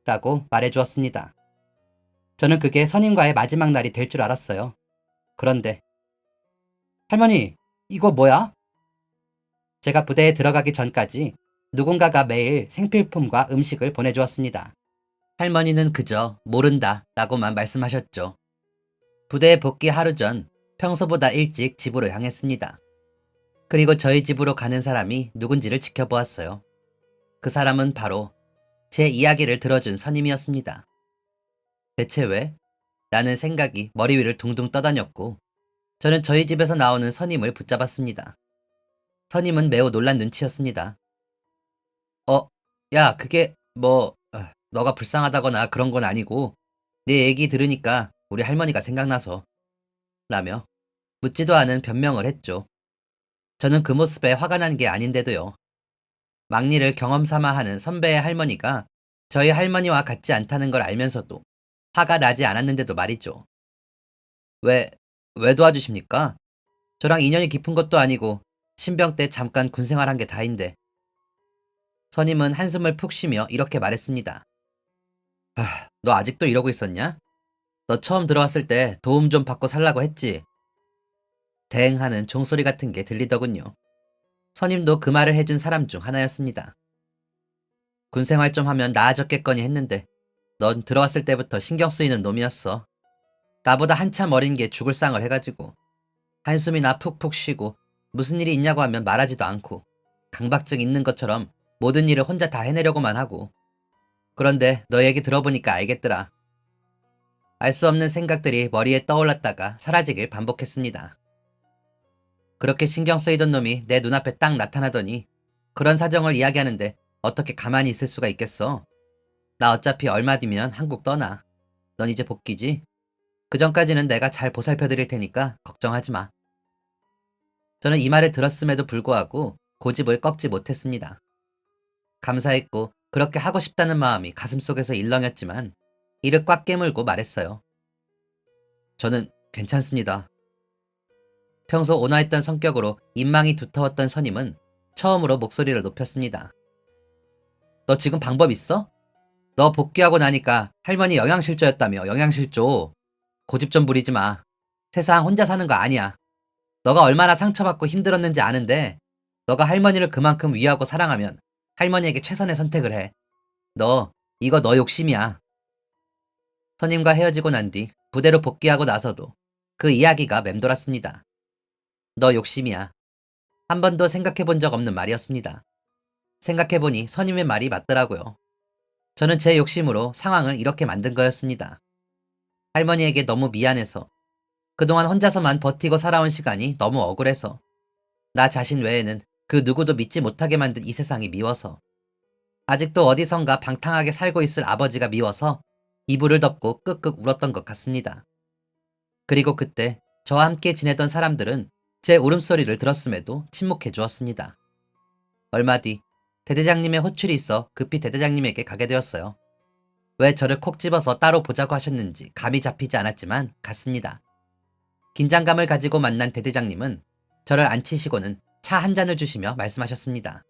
라고 말해주었습니다. 저는 그게 선임과의 마지막 날이 될 줄 알았어요. 그런데 할머니, 이거 뭐야? 제가 부대에 들어가기 전까지 누군가가 매일 생필품과 음식을 보내주었습니다. 할머니는 그저 모른다 라고만 말씀하셨죠. 부대에 복귀 하루 전 평소보다 일찍 집으로 향했습니다. 그리고 저희 집으로 가는 사람이 누군지를 지켜보았어요. 그 사람은 바로 제 이야기를 들어준 선임이었습니다. 대체 왜? 라는 생각이 머리 위를 둥둥 떠다녔고 저는 저희 집에서 나오는 선임을 붙잡았습니다. 선임은 매우 놀란 눈치였습니다. 야, 그게 너가 불쌍하다거나 그런 건 아니고 내 얘기 들으니까 우리 할머니가 생각나서 라며 묻지도 않은 변명을 했죠. 저는 그 모습에 화가 난 게 아닌데도요. 막리를 경험 삼아 하는 선배의 할머니가 저희 할머니와 같지 않다는 걸 알면서도 화가 나지 않았는데도 말이죠. 왜, 왜 도와주십니까? 저랑 인연이 깊은 것도 아니고 신병 때 잠깐 군 생활한 게 다인데. 선임은 한숨을 푹 쉬며 이렇게 말했습니다. 너 아직도 이러고 있었냐? 너 처음 들어왔을 때 도움 좀 받고 살라고 했지. 대행하는 종소리 같은 게 들리더군요. 선임도 그 말을 해준 사람 중 하나였습니다. 군 생활 좀 하면 나아졌겠거니 했는데 넌 들어왔을 때부터 신경 쓰이는 놈이었어. 나보다 한참 어린 게 죽을 상을 해가지고 한숨이나 푹푹 쉬고 무슨 일이 있냐고 하면 말하지도 않고 강박증 있는 것처럼 모든 일을 혼자 다 해내려고만 하고. 그런데 너 얘기 들어보니까 알겠더라. 알 수 없는 생각들이 머리에 떠올랐다가 사라지길 반복했습니다. 그렇게 신경 쓰이던 놈이 내 눈앞에 딱 나타나더니 그런 사정을 이야기하는데 어떻게 가만히 있을 수가 있겠어? 나 어차피 얼마 뒤면 한국 떠나. 넌 이제 복귀지? 그 전까지는 내가 잘 보살펴 드릴 테니까 걱정하지 마. 저는 이 말을 들었음에도 불구하고 고집을 꺾지 못했습니다. 감사했고 그렇게 하고 싶다는 마음이 가슴속에서 일렁였지만 이를 꽉 깨물고 말했어요. 저는 괜찮습니다. 평소 온화했던 성격으로 인망이 두터웠던 선임은 처음으로 목소리를 높였습니다. 너 지금 방법 있어? 너 복귀하고 나니까 할머니 영양실조였다며. 영양실조. 고집 좀 부리지 마. 세상 혼자 사는 거 아니야. 너가 얼마나 상처받고 힘들었는지 아는데 너가 할머니를 그만큼 위하고 사랑하면 할머니에게 최선의 선택을 해. 이거 너 욕심이야. 선임과 헤어지고 난 뒤 부대로 복귀하고 나서도 그 이야기가 맴돌았습니다. 너 욕심이야. 한 번도 생각해 본 적 없는 말이었습니다. 생각해보니 선임의 말이 맞더라고요. 저는 제 욕심으로 상황을 이렇게 만든 거였습니다. 할머니에게 너무 미안해서, 그동안 혼자서만 버티고 살아온 시간이 너무 억울해서, 나 자신 외에는 그 누구도 믿지 못하게 만든 이 세상이 미워서, 아직도 어디선가 방탕하게 살고 있을 아버지가 미워서 이불을 덮고 끄끄 울었던 것 같습니다. 그리고 그때 저와 함께 지내던 사람들은 제 울음소리를 들었음에도 침묵해 주었습니다. 얼마 뒤 대대장님의 호출이 있어 급히 대대장님에게 가게 되었어요. 왜 저를 콕 집어서 따로 보자고 하셨는지 감이 잡히지 않았지만 갔습니다. 긴장감을 가지고 만난 대대장님은 저를 앉히시고는 차 한 잔을 주시며 말씀하셨습니다.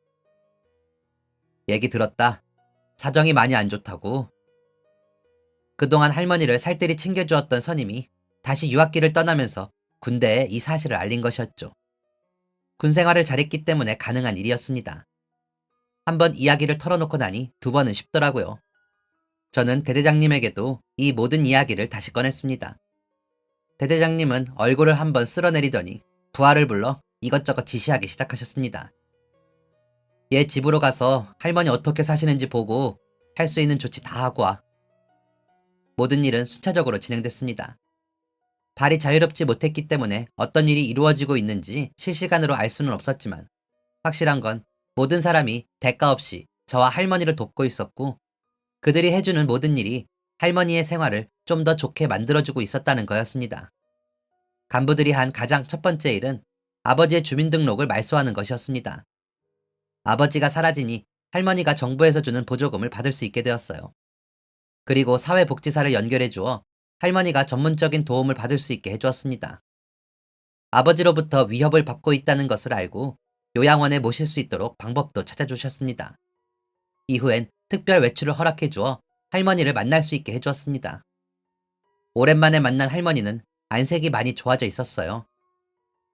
얘기 들었다. 사정이 많이 안 좋다고. 그동안 할머니를 살뜰히 챙겨주었던 선임이 다시 유학길을 떠나면서 군대에 이 사실을 알린 것이었죠. 군 생활을 잘했기 때문에 가능한 일이었습니다. 한번 이야기를 털어놓고 나니 두 번은 쉽더라고요. 저는 대대장님에게도 이 모든 이야기를 다시 꺼냈습니다. 대대장님은 얼굴을 한번 쓸어내리더니 부하를 불러 이것저것 지시하기 시작하셨습니다. 얘 집으로 가서 할머니 어떻게 사시는지 보고 할 수 있는 조치 다 하고 와. 모든 일은 순차적으로 진행됐습니다. 발이 자유롭지 못했기 때문에 어떤 일이 이루어지고 있는지 실시간으로 알 수는 없었지만 확실한 건 모든 사람이 대가 없이 저와 할머니를 돕고 있었고 그들이 해주는 모든 일이 할머니의 생활을 좀 더 좋게 만들어주고 있었다는 거였습니다. 간부들이 한 가장 첫 번째 일은 아버지의 주민등록을 말소하는 것이었습니다. 아버지가 사라지니 할머니가 정부에서 주는 보조금을 받을 수 있게 되었어요. 그리고 사회복지사를 연결해 주어 할머니가 전문적인 도움을 받을 수 있게 해주었습니다. 아버지로부터 위협을 받고 있다는 것을 알고 요양원에 모실 수 있도록 방법도 찾아주셨습니다. 이후엔 특별 외출을 허락해 주어 할머니를 만날 수 있게 해주었습니다. 오랜만에 만난 할머니는 안색이 많이 좋아져 있었어요.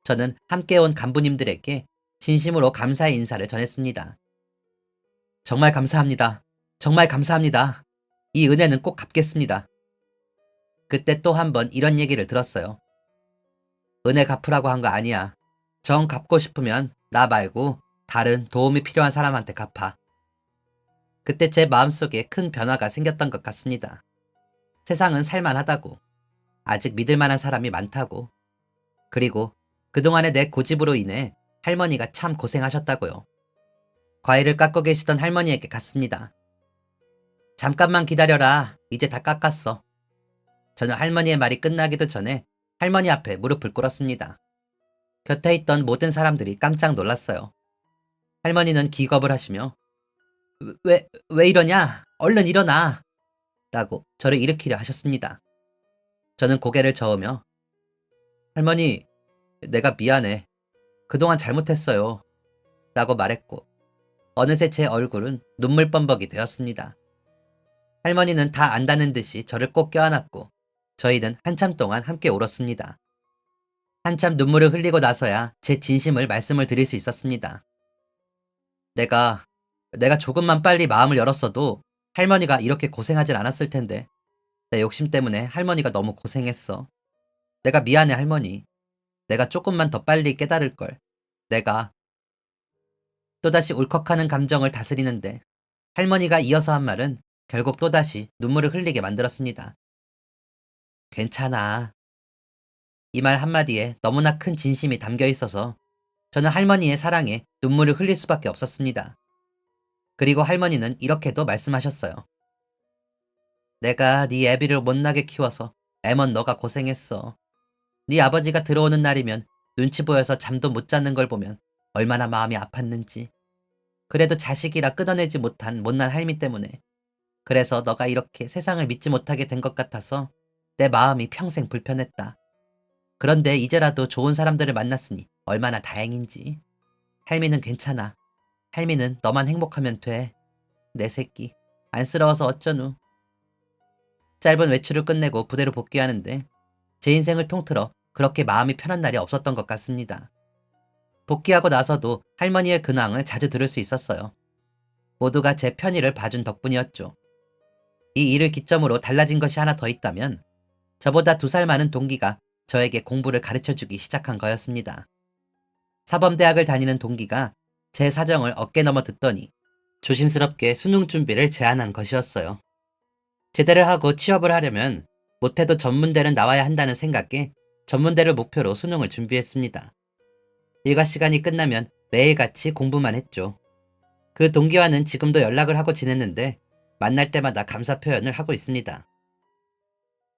저는 함께 온 간부님들에게 진심으로 감사의 인사를 전했습니다. 정말 감사합니다. 정말 감사합니다. 이 은혜는 꼭 갚겠습니다. 그때 또 한 번 이런 얘기를 들었어요. 은혜 갚으라고 한 거 아니야. 정 갚고 싶으면 나 말고 다른 도움이 필요한 사람한테 갚아. 그때 제 마음속에 큰 변화가 생겼던 것 같습니다. 세상은 살만하다고. 아직 믿을 만한 사람이 많다고. 그리고 그동안의 내 고집으로 인해 할머니가 참 고생하셨다고요. 과일을 깎고 계시던 할머니에게 갔습니다. 잠깐만 기다려라. 이제 다 깎았어. 저는 할머니의 말이 끝나기도 전에 할머니 앞에 무릎을 꿇었습니다. 곁에 있던 모든 사람들이 깜짝 놀랐어요. 할머니는 기겁을 하시며 왜 이러냐? 얼른 일어나! 라고 저를 일으키려 하셨습니다. 저는 고개를 저으며 할머니, 내가 미안해. 그동안 잘못했어요. 라고 말했고 어느새 제 얼굴은 눈물 범벅이 되었습니다. 할머니는 다 안다는 듯이 저를 꼭 껴안았고 저희는 한참 동안 함께 울었습니다. 한참 눈물을 흘리고 나서야 제 진심을 말씀을 드릴 수 있었습니다. 내가, 내가 조금만 빨리 마음을 열었어도 할머니가 이렇게 고생하진 않았을 텐데 내 욕심 때문에 할머니가 너무 고생했어. 내가 미안해 할머니. 내가 조금만 더 빨리 깨달을걸. 내가 또다시 울컥하는 감정을 다스리는데 할머니가 이어서 한 말은 결국 또다시 눈물을 흘리게 만들었습니다. 괜찮아. 이 말 한마디에 너무나 큰 진심이 담겨 있어서 저는 할머니의 사랑에 눈물을 흘릴 수밖에 없었습니다. 그리고 할머니는 이렇게도 말씀하셨어요. 내가 네 애비를 못나게 키워서 애먼 너가 고생했어. 네 아버지가 들어오는 날이면 눈치 보여서 잠도 못 자는 걸 보면 얼마나 마음이 아팠는지. 그래도 자식이라 끊어내지 못한 못난 할미 때문에. 그래서 너가 이렇게 세상을 믿지 못하게 된 것 같아서 내 마음이 평생 불편했다. 그런데 이제라도 좋은 사람들을 만났으니 얼마나 다행인지. 할미는 괜찮아. 할미는 너만 행복하면 돼. 내 새끼. 안쓰러워서 어쩌누. 짧은 외출을 끝내고 부대로 복귀하는데 제 인생을 통틀어 그렇게 마음이 편한 날이 없었던 것 같습니다. 복귀하고 나서도 할머니의 근황을 자주 들을 수 있었어요. 모두가 제 편의를 봐준 덕분이었죠. 이 일을 기점으로 달라진 것이 하나 더 있다면 저보다 2살 많은 동기가 저에게 공부를 가르쳐주기 시작한 거였습니다. 사범대학을 다니는 동기가 제 사정을 어깨너머 듣더니 조심스럽게 수능 준비를 제안한 것이었어요. 제대를 하고 취업을 하려면 못해도 전문대는 나와야 한다는 생각에 전문대를 목표로 수능을 준비했습니다. 일과 시간이 끝나면 매일같이 공부만 했죠. 그 동기와는 지금도 연락을 하고 지냈는데 만날 때마다 감사 표현을 하고 있습니다.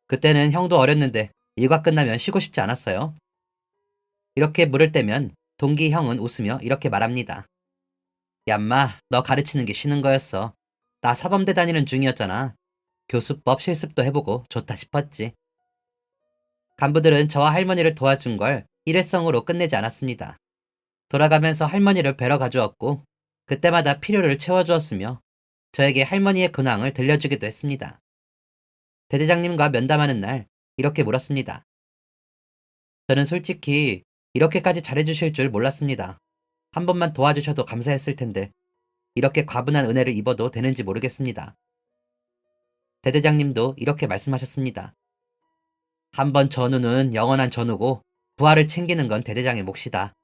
그때는 형도 어렸는데 일과 끝나면 쉬고 싶지 않았어요. 이렇게 물을 때면 동기 형은 웃으며 이렇게 말합니다. 얌마, 너 가르치는 게 쉬는 거였어. 나 사범대 다니는 중이었잖아. 교수법 실습도 해보고 좋다 싶었지. 간부들은 저와 할머니를 도와준 걸 일회성으로 끝내지 않았습니다. 돌아가면서 할머니를 뵈러 가주었고 그때마다 필요를 채워주었으며 저에게 할머니의 근황을 들려주기도 했습니다. 대대장님과 면담하는 날 이렇게 물었습니다. 저는 솔직히 이렇게까지 잘해주실 줄 몰랐습니다. 한 번만 도와주셔도 감사했을 텐데 이렇게 과분한 은혜를 입어도 되는지 모르겠습니다. 대대장님도 이렇게 말씀하셨습니다. 한 번 전우는 영원한 전우고 부하를 챙기는 건 대대장의 몫이다.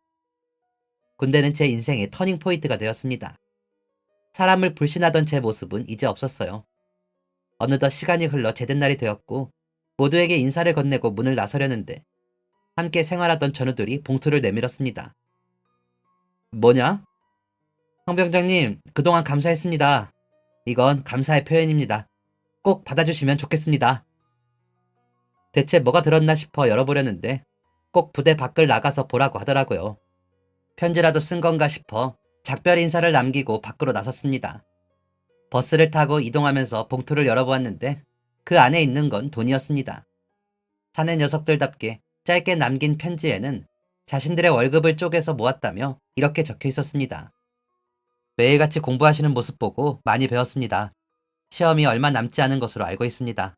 군대는 제 인생의 터닝포인트가 되었습니다. 사람을 불신하던 제 모습은 이제 없었어요. 어느덧 시간이 흘러 제된 날이 되었고 모두에게 인사를 건네고 문을 나서려는데 함께 생활하던 전우들이 봉투를 내밀었습니다. 뭐냐? 황병장님, 그동안 감사했습니다. 이건 감사의 표현입니다. 꼭 받아주시면 좋겠습니다. 대체 뭐가 들었나 싶어 열어보려는데 꼭 부대 밖을 나가서 보라고 하더라고요. 편지라도 쓴 건가 싶어 작별 인사를 남기고 밖으로 나섰습니다. 버스를 타고 이동하면서 봉투를 열어보았는데 그 안에 있는 건 돈이었습니다. 사내 녀석들답게 짧게 남긴 편지에는 자신들의 월급을 쪼개서 모았다며 이렇게 적혀 있었습니다. 매일같이 공부하시는 모습 보고 많이 배웠습니다. 시험이 얼마 남지 않은 것으로 알고 있습니다.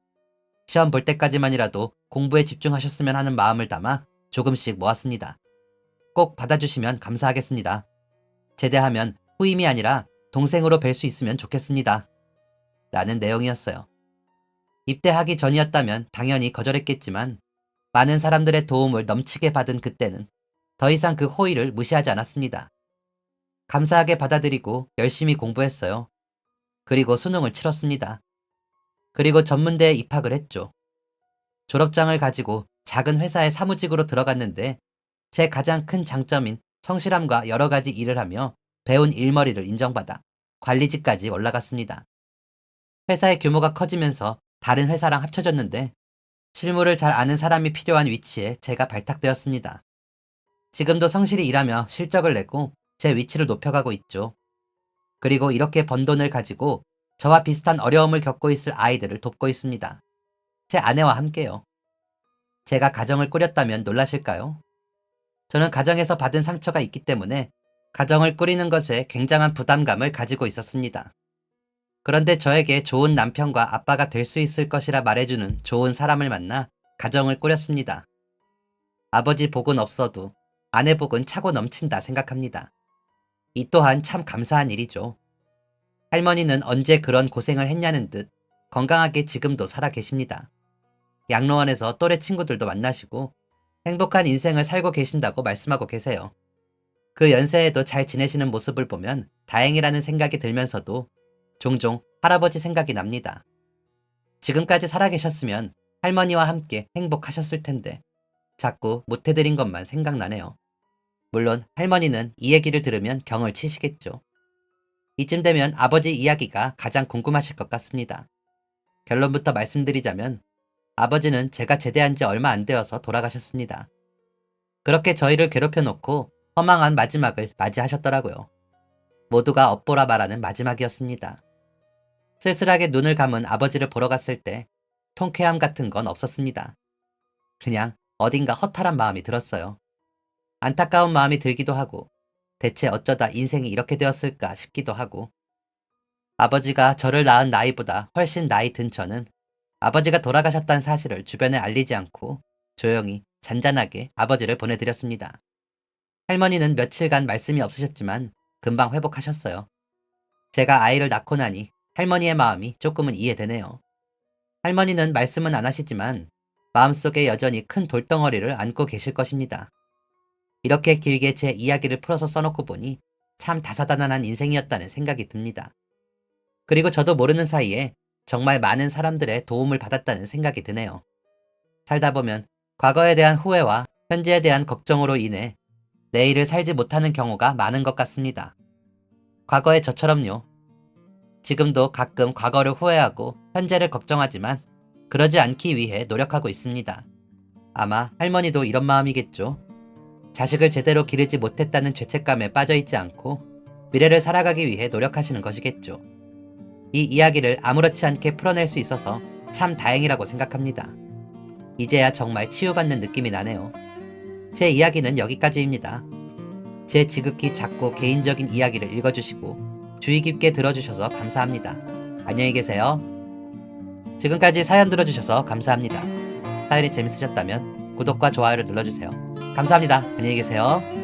시험 볼 때까지만이라도 공부에 집중하셨으면 하는 마음을 담아 조금씩 모았습니다. 꼭 받아주시면 감사하겠습니다. 제대하면 후임이 아니라 동생으로 뵐 수 있으면 좋겠습니다. 라는 내용이었어요. 입대하기 전이었다면 당연히 거절했겠지만 많은 사람들의 도움을 넘치게 받은 그때는 더 이상 그 호의를 무시하지 않았습니다. 감사하게 받아들이고 열심히 공부했어요. 그리고 수능을 치렀습니다. 그리고 전문대에 입학을 했죠. 졸업장을 가지고 작은 회사의 사무직으로 들어갔는데 제 가장 큰 장점인 성실함과 여러 가지 일을 하며 배운 일머리를 인정받아 관리직까지 올라갔습니다. 회사의 규모가 커지면서 다른 회사랑 합쳐졌는데 실무를 잘 아는 사람이 필요한 위치에 제가 발탁되었습니다. 지금도 성실히 일하며 실적을 내고 제 위치를 높여가고 있죠. 그리고 이렇게 번 돈을 가지고 저와 비슷한 어려움을 겪고 있을 아이들을 돕고 있습니다. 제 아내와 함께요. 제가 가정을 꾸렸다면 놀라실까요? 저는 가정에서 받은 상처가 있기 때문에 가정을 꾸리는 것에 굉장한 부담감을 가지고 있었습니다. 그런데 저에게 좋은 남편과 아빠가 될 수 있을 것이라 말해주는 좋은 사람을 만나 가정을 꾸렸습니다. 아버지 복은 없어도 아내 복은 차고 넘친다 생각합니다. 이 또한 참 감사한 일이죠. 할머니는 언제 그런 고생을 했냐는 듯 건강하게 지금도 살아 계십니다. 양로원에서 또래 친구들도 만나시고 행복한 인생을 살고 계신다고 말씀하고 계세요. 그 연세에도 잘 지내시는 모습을 보면 다행이라는 생각이 들면서도 종종 할아버지 생각이 납니다. 지금까지 살아계셨으면 할머니와 함께 행복하셨을 텐데 자꾸 못해드린 것만 생각나네요. 물론 할머니는 이 얘기를 들으면 경을 치시겠죠. 이쯤 되면 아버지 이야기가 가장 궁금하실 것 같습니다. 결론부터 말씀드리자면 아버지는 제가 제대한 지 얼마 안 되어서 돌아가셨습니다. 그렇게 저희를 괴롭혀 놓고 허망한 마지막을 맞이하셨더라고요. 모두가 업보라 말하는 마지막이었습니다. 쓸쓸하게 눈을 감은 아버지를 보러 갔을 때 통쾌함 같은 건 없었습니다. 그냥 어딘가 허탈한 마음이 들었어요. 안타까운 마음이 들기도 하고 대체 어쩌다 인생이 이렇게 되었을까 싶기도 하고 아버지가 저를 낳은 나이보다 훨씬 나이 든 저는 아버지가 돌아가셨다는 사실을 주변에 알리지 않고 조용히 잔잔하게 아버지를 보내드렸습니다. 할머니는 며칠간 말씀이 없으셨지만 금방 회복하셨어요. 제가 아이를 낳고 나니 할머니의 마음이 조금은 이해되네요. 할머니는 말씀은 안 하시지만 마음속에 여전히 큰 돌덩어리를 안고 계실 것입니다. 이렇게 길게 제 이야기를 풀어서 써놓고 보니 참 다사다난한 인생이었다는 생각이 듭니다. 그리고 저도 모르는 사이에 정말 많은 사람들의 도움을 받았다는 생각이 드네요. 살다 보면 과거에 대한 후회와 현재에 대한 걱정으로 인해 내일을 살지 못하는 경우가 많은 것 같습니다. 과거의 저처럼요. 지금도 가끔 과거를 후회하고 현재를 걱정하지만 그러지 않기 위해 노력하고 있습니다. 아마 할머니도 이런 마음이겠죠. 자식을 제대로 기르지 못했다는 죄책감에 빠져있지 않고 미래를 살아가기 위해 노력하시는 것이겠죠. 이 이야기를 아무렇지 않게 풀어낼 수 있어서 참 다행이라고 생각합니다. 이제야 정말 치유받는 느낌이 나네요. 제 이야기는 여기까지입니다. 제 지극히 작고 개인적인 이야기를 읽어주시고 주의 깊게 들어주셔서 감사합니다. 안녕히 계세요. 지금까지 사연 들어주셔서 감사합니다. 사연이 재밌으셨다면 구독과 좋아요를 눌러주세요. 감사합니다. 안녕히 계세요.